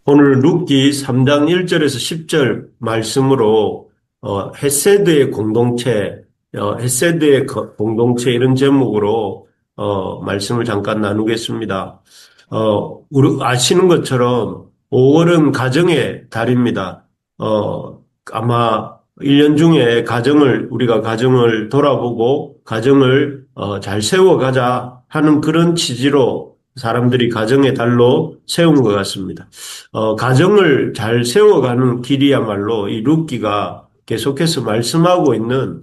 오늘 룻기 3장 1절에서 10절 말씀으로 헤세드의 공동체, 헤세드의 공동체 이런 제목으로 말씀을 잠깐 나누겠습니다. 우리 아시는 것처럼 5월은 가정의 달입니다. 아마 1년 중에 우리가 가정을 돌아보고 가정을 잘 세워가자 하는 그런 취지로 사람들이 가정의 달로 세운 것 같습니다. 가정을 잘 세워가는 길이야말로 이 룻기가 계속해서 말씀하고 있는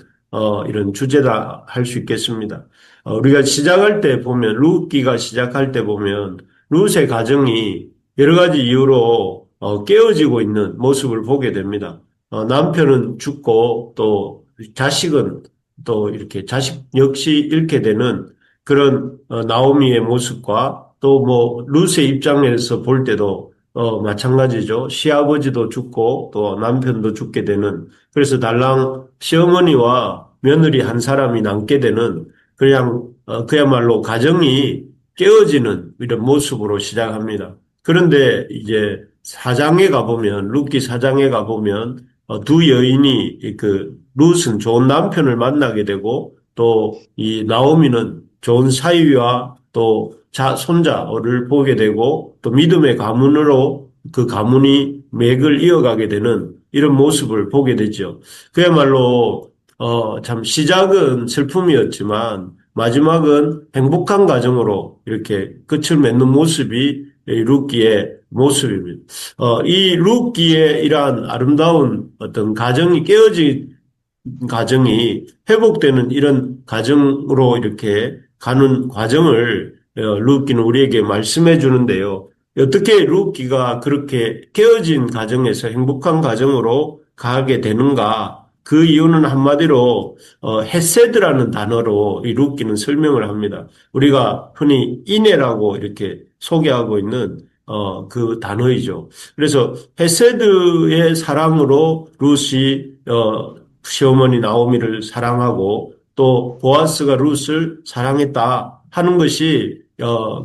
이런 주제다 할 수 있겠습니다. 우리가 시작할 때 보면 룻기가 시작할 때 보면 룻의 가정이 여러 가지 이유로 깨어지고 있는 모습을 보게 됩니다. 남편은 죽고 또 자식은 또 이렇게 자식 역시 잃게 되는 그런 나오미의 모습과 또 뭐 룻의 입장에서 볼 때도 마찬가지죠. 시아버지도 죽고 또 남편도 죽게 되는 그래서 달랑 시어머니와 며느리 한 사람이 남게 되는 그냥 그야말로 가정이 깨어지는 이런 모습으로 시작합니다. 그런데 이제 사장에 가보면 룻기 사장에 가보면 두 여인이 그 룻은 좋은 남편을 만나게 되고 또 이 나오미는 좋은 사위와 또 손자를 보게 되고 또 믿음의 가문으로 그 가문이 맥을 이어가게 되는 이런 모습을 보게 되죠. 그야말로 참 시작은 슬픔이었지만 마지막은 행복한 가정으로 이렇게 끝을 맺는 모습이 이 룻기의 모습입니다. 이 룻기의 이러한 아름다운 어떤 가정이 깨어진 가정이 회복되는 이런 가정으로 이렇게 가는 과정을 룻기는 우리에게 말씀해 주는데요. 어떻게 룻기가 그렇게 깨어진 가정에서 행복한 가정으로 가게 되는가? 그 이유는 한마디로 헤세드라는 단어로 이 룻기는 설명을 합니다. 우리가 흔히 인애라고 이렇게 소개하고 있는 그 단어이죠. 그래서 헤세드의 사랑으로 룻이 시어머니 나오미를 사랑하고 또 보아스가 룻을 사랑했다 하는 것이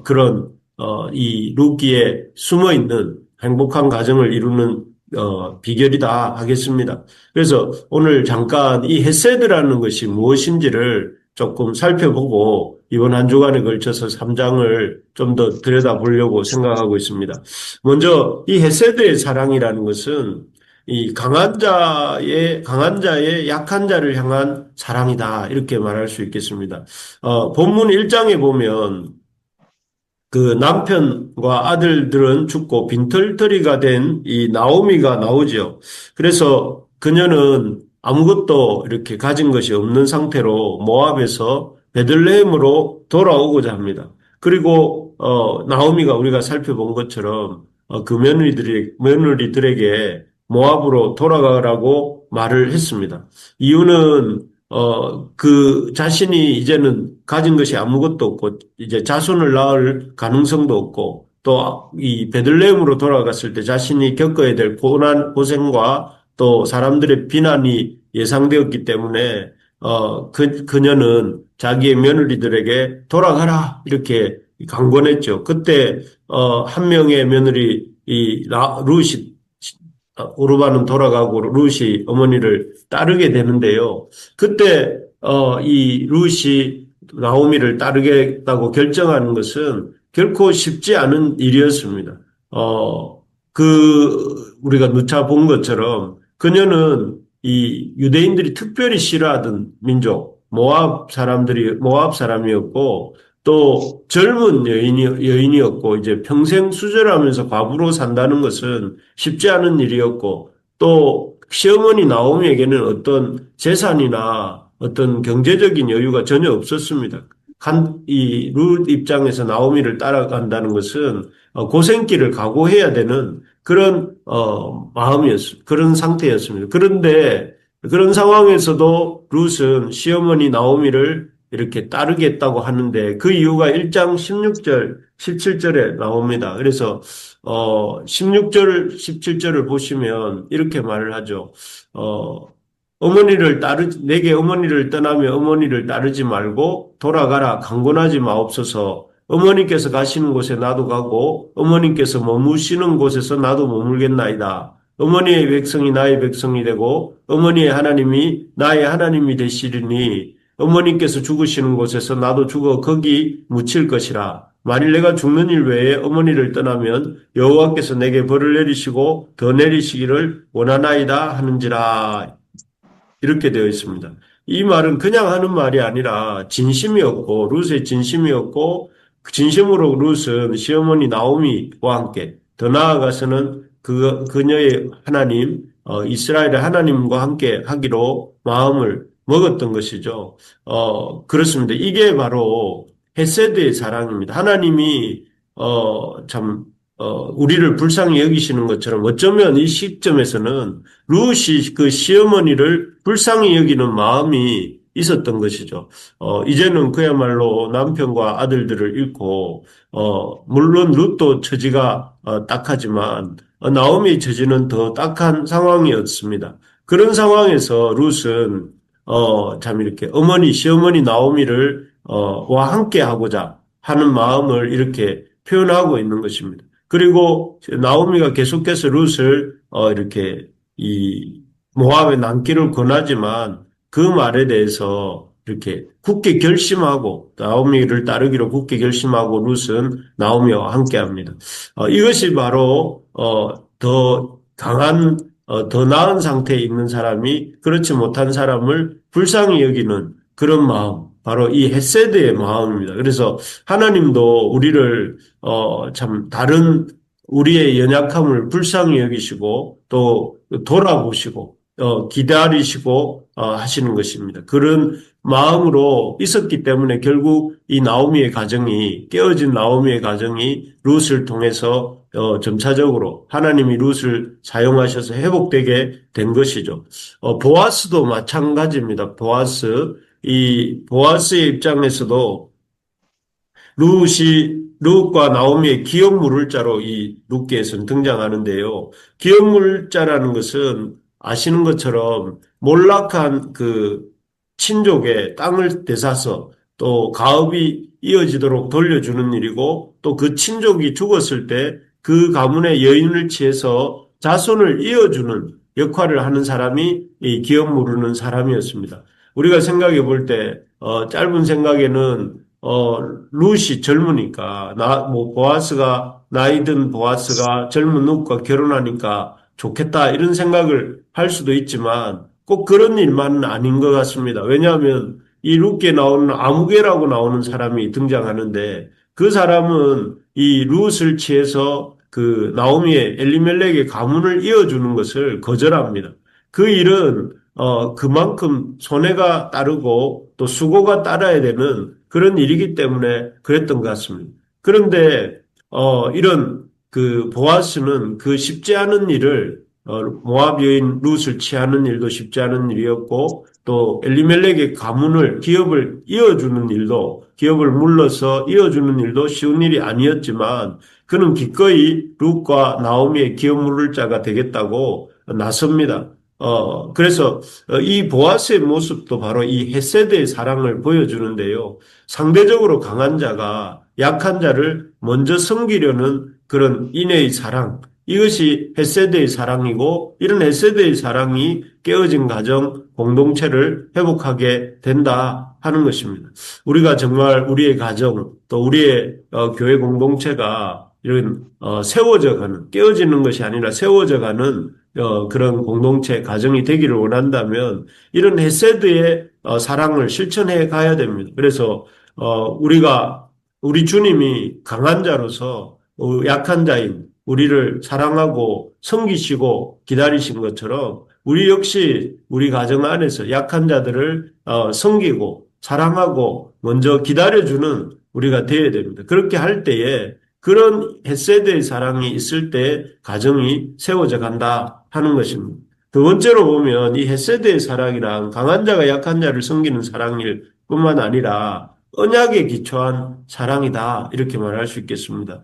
그런 이 룻기에 숨어 있는 행복한 가정을 이루는 비결이다 하겠습니다. 그래서 오늘 잠깐 이 헤세드라는 것이 무엇인지를 조금 살펴보고 이번 한 주간에 걸쳐서 3장을 좀 더 들여다보려고 생각하고 있습니다. 먼저 이 헤세드의 사랑이라는 것은 이 강한 자의 약한 자를 향한 사랑이다. 이렇게 말할 수 있겠습니다. 본문 1장에 보면 그 남편과 아들들은 죽고 빈털터리가 된 이 나오미가 나오죠. 그래서 그녀는 아무것도 이렇게 가진 것이 없는 상태로 모압에서 베들레헴으로 돌아오고자 합니다. 그리고 나오미가 우리가 살펴본 것처럼 그 며느리들에게 모압으로 돌아가라고 말을 했습니다. 이유는 그 자신이 이제는 가진 것이 아무것도 없고 이제 자손을 낳을 가능성도 없고 또 이 베들레헴으로 돌아갔을 때 자신이 겪어야 될 고생과 또 사람들의 비난이 예상되었기 때문에 그녀는 자기의 며느리들에게 돌아가라 이렇게 강권했죠. 그때 한 명의 며느리 룻이 오르반은 돌아가고 룻이 어머니를 따르게 되는데요. 그때 이 룻이 나오미를 따르겠다고 결정하는 것은 결코 쉽지 않은 일이었습니다. 우리가 누차 본 것처럼 그녀는 이 유대인들이 특별히 싫어하던 민족, 모압 사람이었고 또 젊은 여인이었고 이제 평생 수절하면서 과부로 산다는 것은 쉽지 않은 일이었고 또 시어머니 나오미에게는 어떤 재산이나 어떤 경제적인 여유가 전혀 없었습니다. 룻 입장에서 나오미를 따라간다는 것은 고생길을 각오해야 되는 그런 그런 상태였습니다. 그런데 그런 상황에서도 룻은 시어머니 나오미를 이렇게 따르겠다고 하는데 그 이유가 1장 16절, 17절에 나옵니다. 그래서 16절, 17절을 보시면 이렇게 말을 하죠. 내게 어머니를 떠나며 어머니를 따르지 말고 돌아가라 강권하지 마옵소서. 어머니께서 가시는 곳에 나도 가고 어머니께서 머무시는 곳에서 나도 머물겠나이다. 어머니의 백성이 나의 백성이 되고 어머니의 하나님이 나의 하나님이 되시리니 어머니께서 죽으시는 곳에서 나도 죽어 거기 묻힐 것이라. 만일 내가 죽는 일 외에 어머니를 떠나면 여호와께서 내게 벌을 내리시고 더 내리시기를 원하나이다 하는지라. 이렇게 되어 있습니다. 이 말은 그냥 하는 말이 아니라 진심이었고 룻의 진심이었고 그 진심으로 룻은 시어머니 나오미와 함께 더 나아가서는 그녀의 하나님 이스라엘의 하나님과 함께 하기로 마음을 먹었던 것이죠. 그렇습니다. 이게 바로 헤세드의 사랑입니다. 하나님이 참 우리를 불쌍히 여기시는 것처럼 어쩌면 이 시점에서는 룻이 그 시어머니를 불쌍히 여기는 마음이 있었던 것이죠. 이제는 그야말로 남편과 아들들을 잃고, 물론 룻도 처지가 딱하지만, 나오미의 처지는 더 딱한 상황이었습니다. 그런 상황에서 룻은, 참 이렇게 시어머니 나오미를, 와 함께 하고자 하는 마음을 이렇게 표현하고 있는 것입니다. 그리고 나오미가 계속해서 룻을 이렇게 이 모압의 남기를 권하지만 그 말에 대해서 이렇게 굳게 결심하고 나오미를 따르기로 굳게 결심하고 룻은 나오미와 함께합니다. 이것이 바로 더 강한 더 나은 상태에 있는 사람이 그렇지 못한 사람을 불쌍히 여기는 그런 마음, 바로 이 헤세드의 마음입니다. 그래서 하나님도 우리를 참 다른 우리의 연약함을 불쌍히 여기시고 또 돌아보시고 기다리시고 하시는 것입니다. 그런 마음으로 있었기 때문에 결국 이 나오미의 가정이 깨어진 나오미의 가정이 룻을 통해서 점차적으로 하나님이 룻을 사용하셔서 회복되게 된 것이죠. 보아스도 마찬가지입니다. 이 보아스의 입장에서도 룻과 나오미의 기업 물을자로 이 룻기에서는 등장하는데요. 기업 물자라는 것은 아시는 것처럼 몰락한 그 친족의 땅을 되사서 또 가업이 이어지도록 돌려주는 일이고 또 그 친족이 죽었을 때 그 가문의 여인을 취해서 자손을 이어주는 역할을 하는 사람이 이 기업 물르는 사람이었습니다. 우리가 생각해 볼 때, 짧은 생각에는, 룻이 젊으니까, 보아스가, 나이 든 보아스가 젊은 룻과 결혼하니까 좋겠다, 이런 생각을 할 수도 있지만, 꼭 그런 일만은 아닌 것 같습니다. 왜냐하면, 이 룻기에 나오는 아무개라고 나오는 사람이 등장하는데, 그 사람은 이 룻을 취해서 그 나오미의 엘리멜렉의 가문을 이어주는 것을 거절합니다. 그 일은 그만큼 손해가 따르고 또 수고가 따라야 되는 그런 일이기 때문에 그랬던 것 같습니다. 그런데, 이런 그 보아스는 그 쉽지 않은 일을, 모압 여인 룻을 취하는 일도 쉽지 않은 일이었고, 또 엘리멜렉의 가문을, 기업을 이어주는 일도, 기업을 물러서 이어주는 일도 쉬운 일이 아니었지만, 그는 기꺼이 룻과 나오미의 기업 물을 자가 되겠다고 나섭니다. 그래서 이 보아스의 모습도 바로 이 헤세드의 사랑을 보여주는데요. 상대적으로 강한 자가 약한 자를 먼저 섬기려는 그런 인애의 사랑. 이것이 헤세드의 사랑이고 이런 헤세드의 사랑이 깨어진 가정 공동체를 회복하게 된다 하는 것입니다. 우리가 정말 우리의 가정 또 우리의 교회 공동체가 이런 세워져 가는 깨어지는 것이 아니라 세워져 가는 그런 공동체 가정이 되기를 원한다면 이런 헤세드의 사랑을 실천해 가야 됩니다. 그래서 우리 주님이 강한 자로서 약한 자인 우리를 사랑하고 섬기시고 기다리신 것처럼 우리 역시 우리 가정 안에서 약한 자들을 섬기고 사랑하고 먼저 기다려주는 우리가 되어야 됩니다. 그렇게 할 때에 그런 헤세드의 사랑이 있을 때 가정이 세워져 간다 하는 것입니다. 두 번째로 보면 이 헤세드의 사랑이란 강한 자가 약한 자를 섬기는 사랑일 뿐만 아니라 언약에 기초한 사랑이다 이렇게 말할 수 있겠습니다.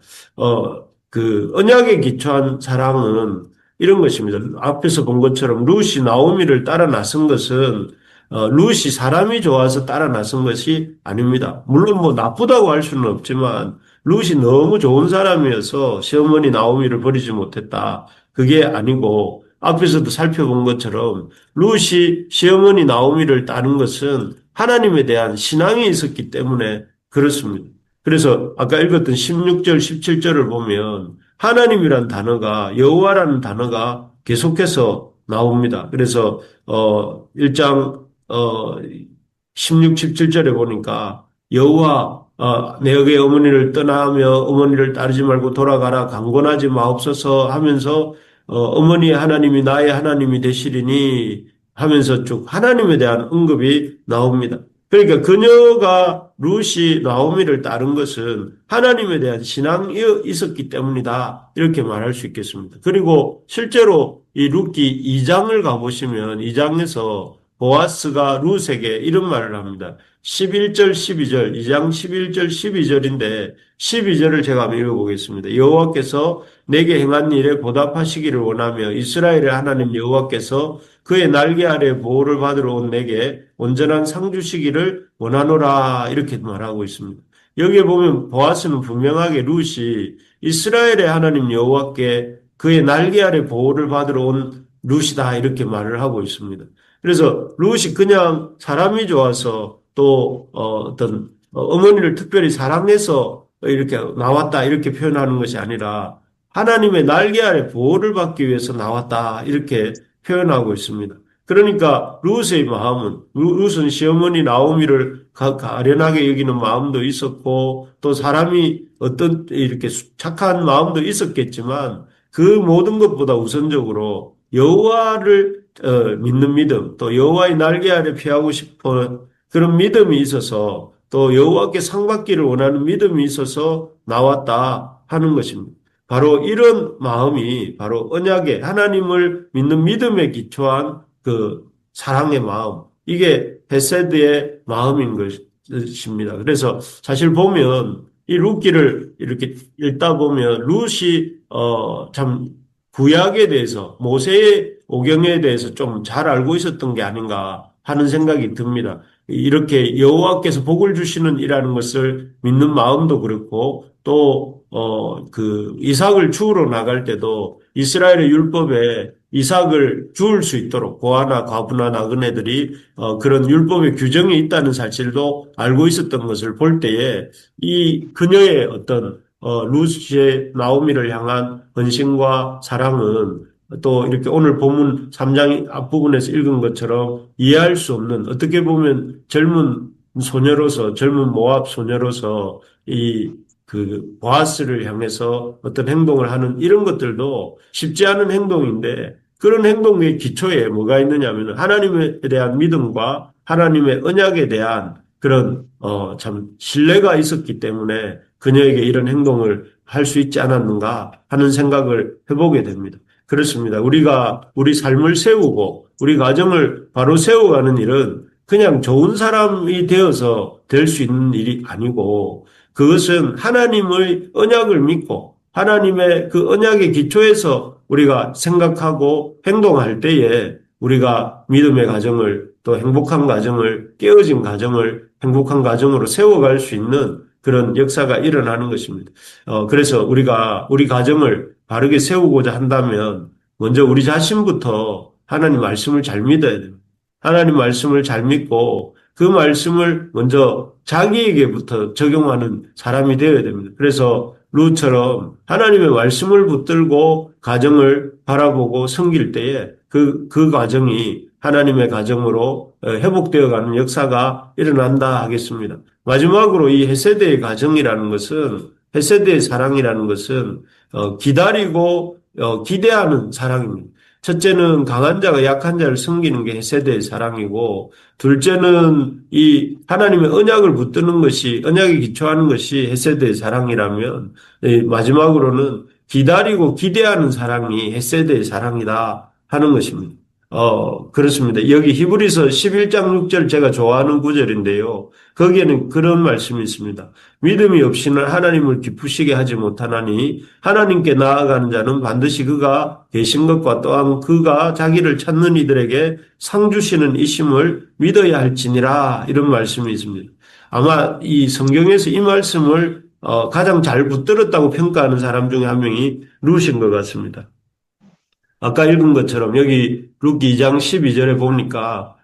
그 언약에 기초한 사랑은 이런 것입니다. 앞에서 본 것처럼 룻이 나오미를 따라 나선 것은 룻이 사람이 좋아서 따라 나선 것이 아닙니다. 물론 뭐 나쁘다고 할 수는 없지만 룻이 너무 좋은 사람이어서 시어머니 나오미를 버리지 못했다. 그게 아니고 앞에서도 살펴본 것처럼 룻이 시어머니 나오미를 따른 것은 하나님에 대한 신앙이 있었기 때문에 그렇습니다. 그래서 아까 읽었던 16절, 17절을 보면 하나님이란 단어가 여호와라는 단어가 계속해서 나옵니다. 그래서 1장 16, 17절에 보니까 여호와 내게 어머니를 떠나며 어머니를 따르지 말고 돌아가라 강권하지 마옵소서 하면서 어머니의 하나님이 나의 하나님이 되시리니 하면서 쭉 하나님에 대한 언급이 나옵니다. 그러니까 그녀가 룻이 나오미를 따른 것은 하나님에 대한 신앙이 있었기 때문이다. 이렇게 말할 수 있겠습니다. 그리고 실제로 이 룻기 2장을 가보시면 2장에서 보아스가 룻에게 이런 말을 합니다. 11절, 12절, 2장 11절, 12절인데 12절을 제가 한번 읽어보겠습니다. 여호와께서 내게 행한 일에 보답하시기를 원하며 이스라엘의 하나님 여호와께서 그의 날개 아래 보호를 받으러 온 내게 온전한 상 주시기를 원하노라 이렇게 말하고 있습니다. 여기에 보면 보아스는 분명하게 룻이 이스라엘의 하나님 여호와께 그의 날개 아래 보호를 받으러 온 룻이다 이렇게 말을 하고 있습니다. 그래서 룻이 그냥 사람이 좋아서 또 어떤 어머니를 특별히 사랑해서 이렇게 나왔다 이렇게 표현하는 것이 아니라 하나님의 날개 아래 보호를 받기 위해서 나왔다 이렇게 표현하고 있습니다. 그러니까 룻의 마음은 룻은 시어머니 나오미를 가련하게 여기는 마음도 있었고 또 사람이 어떤 이렇게 착한 마음도 있었겠지만 그 모든 것보다 우선적으로 여호와를 믿는 믿음 또 여호와의 날개 아래 피하고 싶은 그런 믿음이 있어서 또 여호와께 상 받기를 원하는 믿음이 있어서 나왔다 하는 것입니다. 바로 이런 마음이 바로 언약의 하나님을 믿는 믿음에 기초한 그 사랑의 마음, 이게 헤세드의 마음인 것입니다. 그래서 사실 보면 이 룻기를 이렇게 읽다 보면 룻이 참 구약에 대해서 모세의 오경에 대해서 좀 잘 알고 있었던 게 아닌가 하는 생각이 듭니다. 이렇게 여호와께서 복을 주시는 이라는 것을 믿는 마음도 그렇고 또 이삭을 주우러 나갈 때도 이스라엘의 율법에 이삭을 주울 수 있도록 고아나 과부나 나그네들이 그런 율법의 규정이 있다는 사실도 알고 있었던 것을 볼 때에 이 그녀의 어떤 루시의 나오미를 향한 헌신과 사랑은 또 이렇게 오늘 본문 3장 앞부분에서 읽은 것처럼 이해할 수 없는 어떻게 보면 젊은 소녀로서 젊은 모압 소녀로서 이 보아스를 향해서 어떤 행동을 하는 이런 것들도 쉽지 않은 행동인데 그런 행동의 기초에 뭐가 있느냐 하면 하나님에 대한 믿음과 하나님의 언약에 대한 그런 참 신뢰가 있었기 때문에 그녀에게 이런 행동을 할 수 있지 않았는가 하는 생각을 해보게 됩니다. 그렇습니다. 우리가 우리 삶을 세우고 우리 가정을 바로 세워가는 일은 그냥 좋은 사람이 되어서 될 수 있는 일이 아니고 그것은 하나님의 언약을 믿고 하나님의 그 언약의 기초에서 우리가 생각하고 행동할 때에 우리가 믿음의 가정을 또 행복한 가정을 깨어진 가정을 행복한 가정으로 세워갈 수 있는 그런 역사가 일어나는 것입니다. 그래서 우리가 우리 가정을 바르게 세우고자 한다면 먼저 우리 자신부터 하나님 말씀을 잘 믿어야 됩니다. 하나님 말씀을 잘 믿고 그 말씀을 먼저 자기에게부터 적용하는 사람이 되어야 됩니다. 그래서 룻처럼 하나님의 말씀을 붙들고 가정을 바라보고 섬길 때에 그 가정이 하나님의 가정으로 회복되어가는 역사가 일어난다 하겠습니다. 마지막으로 이 헤세드의 가정이라는 것은 헤세드의 사랑이라는 것은 기다리고 기대하는 사랑입니다. 첫째는 강한 자가 약한 자를 섬기는 게 헤세드의 사랑이고 둘째는 이 하나님의 언약을 붙드는 것이 언약에 기초하는 것이 헤세드의 사랑이라면 마지막으로는 기다리고 기대하는 사랑이 헤세드의 사랑이다 하는 것입니다. 그렇습니다. 여기 히브리서 11장 6절 제가 좋아하는 구절인데요. 거기에는 그런 말씀이 있습니다. 믿음이 없이는 하나님을 기쁘시게 하지 못하나니 하나님께 나아가는 자는 반드시 그가 계신 것과 또한 그가 자기를 찾는 이들에게 상 주시는 이심을 믿어야 할지니라 이런 말씀이 있습니다. 아마 이 성경에서 이 말씀을 가장 잘 붙들었다고 평가하는 사람 중에 한 명이 루신 것 같습니다. 아까 읽은 것처럼 여기 룻기 2장 12절에 보니까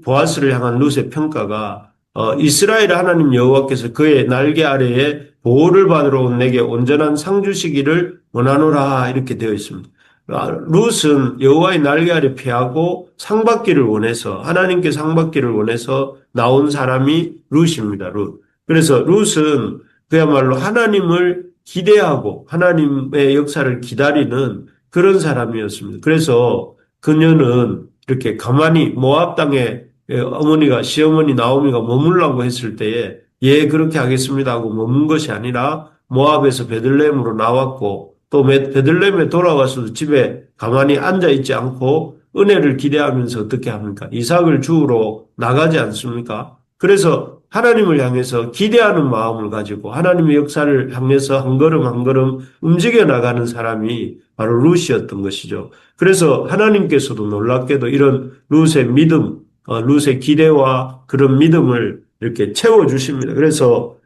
보아스를 향한 룻의 평가가 이스라엘 하나님 여호와께서 그의 날개 아래에 보호를 받으러 온 내게 온전한 상 주시기를 원하노라 이렇게 되어 있습니다. 룻은 여호와의 날개 아래 피하고 상 받기를 원해서 하나님께 상 받기를 원해서 나온 사람이 룻입니다. 룻. 그래서 룻은 그야말로 하나님을 기대하고 하나님의 역사를 기다리는 그런 사람이었습니다. 그래서 그녀는 이렇게 가만히 모압 땅에 어머니가 시어머니 나오미가 머물라고 했을 때에 예 그렇게 하겠습니다 하고 머문 것이 아니라 모압에서 베들레헴으로 나왔고 또 베들레헴에 돌아와서도 집에 가만히 앉아 있지 않고 은혜를 기대하면서 어떻게 합니까? 이삭을 주우러 나가지 않습니까? 그래서 하나님을 향해서 기대하는 마음을 가지고 하나님의 역사를 향해서 한 걸음 한 걸음 움직여 나가는 사람이 바로 룻이었던 것이죠. 그래서 하나님께서도 놀랍게도 이런 룻의 믿음, 룻의 기대와 그런 믿음을 이렇게 채워주십니다. 그래서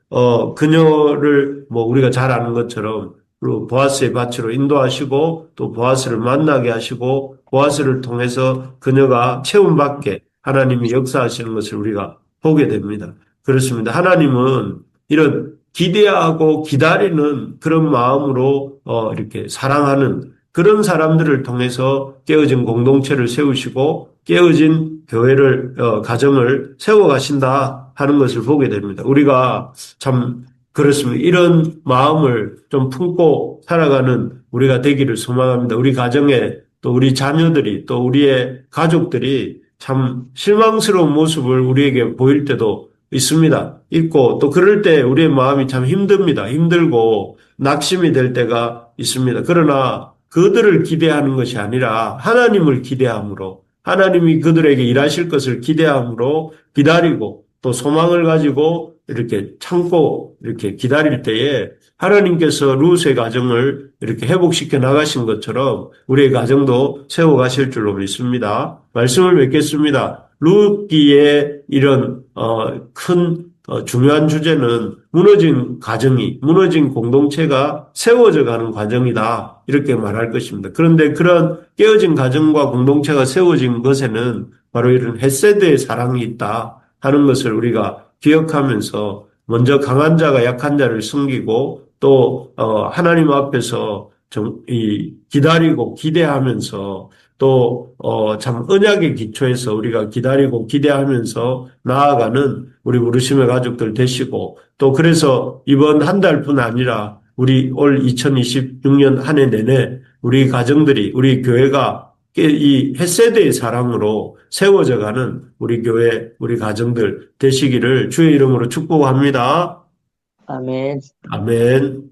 그녀를 뭐 우리가 잘 아는 것처럼 보아스의 밭으로 인도하시고 또 보아스를 만나게 하시고 보아스를 통해서 그녀가 체험받게 하나님이 역사하시는 것을 우리가 보게 됩니다. 그렇습니다. 하나님은 이런 기대하고 기다리는 그런 마음으로 이렇게 사랑하는 그런 사람들을 통해서 깨어진 공동체를 세우시고 깨어진 교회를 가정을 세워가신다 하는 것을 보게 됩니다. 우리가 참 그렇습니다. 이런 마음을 좀 품고 살아가는 우리가 되기를 소망합니다. 우리 가정에 또 우리 자녀들이 또 우리의 가족들이 참 실망스러운 모습을 우리에게 보일 때도 있습니다. 있고 또 그럴 때 우리의 마음이 참 힘듭니다. 힘들고 낙심이 될 때가 있습니다. 그러나 그들을 기대하는 것이 아니라 하나님을 기대함으로 하나님이 그들에게 일하실 것을 기대함으로 기다리고 또 소망을 가지고 이렇게 참고 이렇게 기다릴 때에 하나님께서 룻의 가정을 이렇게 회복시켜 나가신 것처럼 우리의 가정도 세워가실 줄로 믿습니다. 말씀을 맺겠습니다. 룻기의 이런 큰 중요한 주제는 무너진 가정이 무너진 공동체가 세워져 가는 과정이다 이렇게 말할 것입니다. 그런데 그런 깨어진 가정과 공동체가 세워진 것에는 바로 이런 헤세드의 사랑이 있다 하는 것을 우리가 기억하면서 먼저 강한 자가 약한 자를 숨기고 또 하나님 앞에서 기다리고 기대하면서 또 참 언약의 기초에서 우리가 기다리고 기대하면서 나아가는 우리 부르심의 가족들 되시고 또 그래서 이번 한 달뿐 아니라 우리 올 2026년 한 해 내내 우리 가정들이 우리 교회가 이 헷세대의 사랑으로 세워져가는 우리 교회 우리 가정들 되시기를 주의 이름으로 축복합니다. 아멘. 아멘.